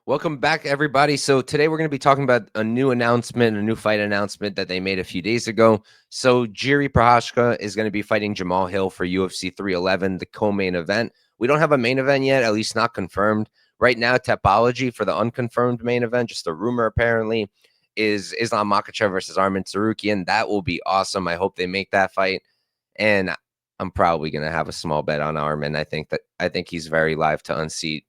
Welcome back, everybody. So today we're going to be talking about a new announcement, a new fight announcement that they made a few days ago. So Jiri Prochazka is going to be fighting Jamahal Hill for UFC 311, the co-main event. We don't have a main event yet, at least not confirmed. Right now, Topology for the unconfirmed main event, just a rumor apparently, is Islam Makhachev versus Arman Tsarukyan. That will be awesome. I hope they make that fight. And I'm probably going to have a small bet on Arman. I think he's very live to unseat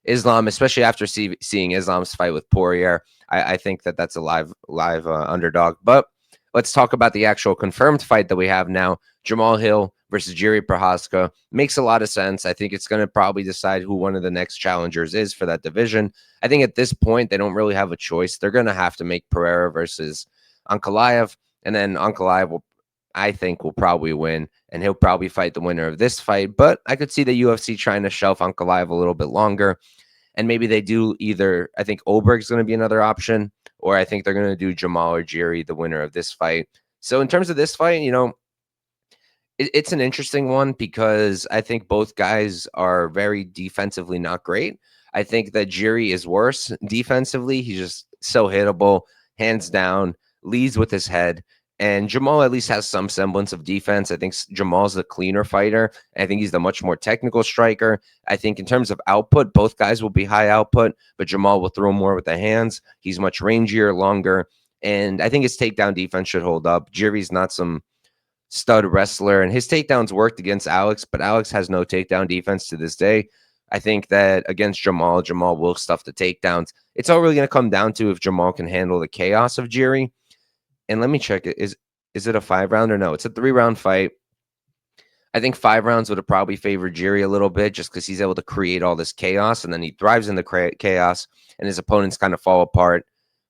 Islam, especially after seeing Islam's fight with Poirier. I think that's a live underdog. But let's talk about the actual confirmed fight that we have now. Jamahal Hill versus Jiri Prochazka makes a lot of sense. I think it's going to probably decide who one of the next challengers is for that division. I think at this point, they don't really have a choice. They're going to have to make Pereira versus Ankalaev, and then Ankalaev I think, will probably win, and he'll probably fight the winner of this fight. But I could see the UFC trying to shelf Ankalaev a little bit longer. And maybe they do either, I think Oberg's going to be another option, or I think they're going to do Jamahal or Jiri, the winner of this fight. So in terms of this fight, it's an interesting one because I think both guys are very defensively not great. I think that Jiri is worse defensively. He's just so hittable, hands down, leads with his head. And Jamahal at least has some semblance of defense. I think Jamal's the cleaner fighter. I think he's the much more technical striker. I think in terms of output, both guys will be high output, but Jamahal will throw more with the hands. He's much rangier, longer, and I think his takedown defense should hold up. Jiri's not some stud wrestler, and his takedowns worked against Alex, but Alex has no takedown defense to this day. I think that against Jamahal will stuff the takedowns. It's all really going to come down to if Jamahal can handle the chaos of Jiri. And let me check it. Is it a 5-round or no? It's a 3-round fight. I think 5 rounds would have probably favored Jiri a little bit just because he's able to create all this chaos, and then he thrives in the chaos, and his opponents kind of fall apart.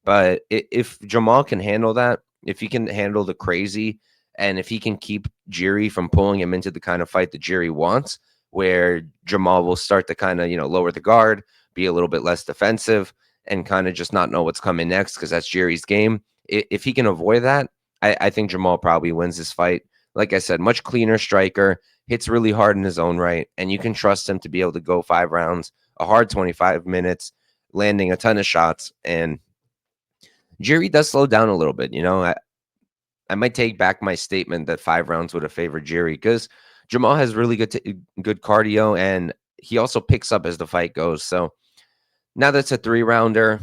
But if Jamahal can handle that, if he can handle the crazy, and if he can keep Jiri from pulling him into the kind of fight that Jiri wants, where Jamahal will start to kind of, lower the guard, be a little bit less defensive, and kind of just not know what's coming next because that's Jiri's game. If he can avoid that, I think Jamahal probably wins this fight. Like I said, much cleaner striker, hits really hard in his own right, and you can trust him to be able to go 5 rounds, a hard 25 minutes, landing a ton of shots. And Jiri does slow down a little bit. I might take back my statement that 5 rounds would have favored Jiri because Jamahal has really good cardio, and he also picks up as the fight goes. So now that's a 3-rounder.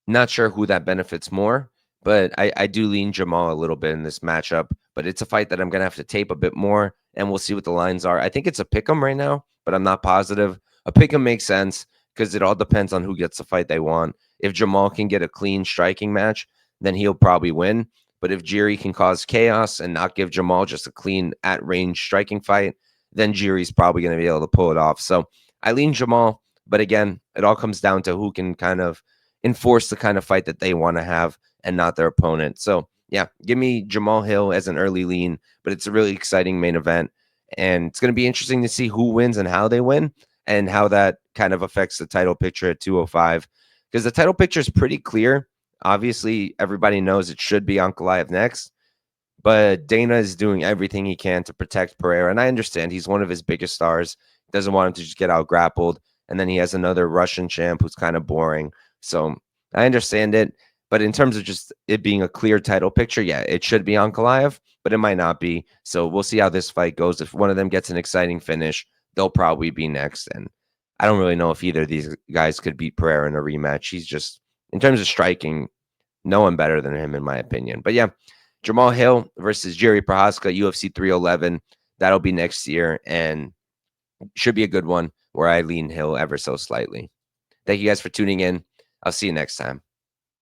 Not sure who that benefits more, but I do lean Jamahal a little bit in this matchup. But it's a fight that I'm going to have to tape a bit more, and we'll see what the lines are. I think it's a pick'em right now, but I'm not positive. A pick'em makes sense because it all depends on who gets the fight they want. If Jamahal can get a clean striking match, then he'll probably win. But if Jiri can cause chaos and not give Jamahal just a clean at-range striking fight, then Jiri's probably going to be able to pull it off. So I lean Jamahal, but again, it all comes down to who can kind of enforce the kind of fight that they want to have and not their opponent. So yeah, give me Jamahal Hill as an early lean, but it's a really exciting main event. And it's going to be interesting to see who wins and how they win and how that kind of affects the title picture at 205. Because the title picture is pretty clear. Obviously, everybody knows it should be Ankalaev next, but Dana is doing everything he can to protect Pereira. And I understand he's one of his biggest stars. He doesn't want him to just get out grappled. And then he has another Russian champ who's kind of boring. So I understand it. But in terms of just it being a clear title picture, yeah, it should be Ankalaev, but it might not be. So we'll see how this fight goes. If one of them gets an exciting finish, they'll probably be next. And I don't really know if either of these guys could beat Pereira in a rematch. He's just, in terms of striking, no one better than him, in my opinion. But yeah, Jamahal Hill versus Jiri Prochazka, UFC 311. That'll be next year and should be a good one where I lean Hill ever so slightly. Thank you guys for tuning in. I'll see you next time.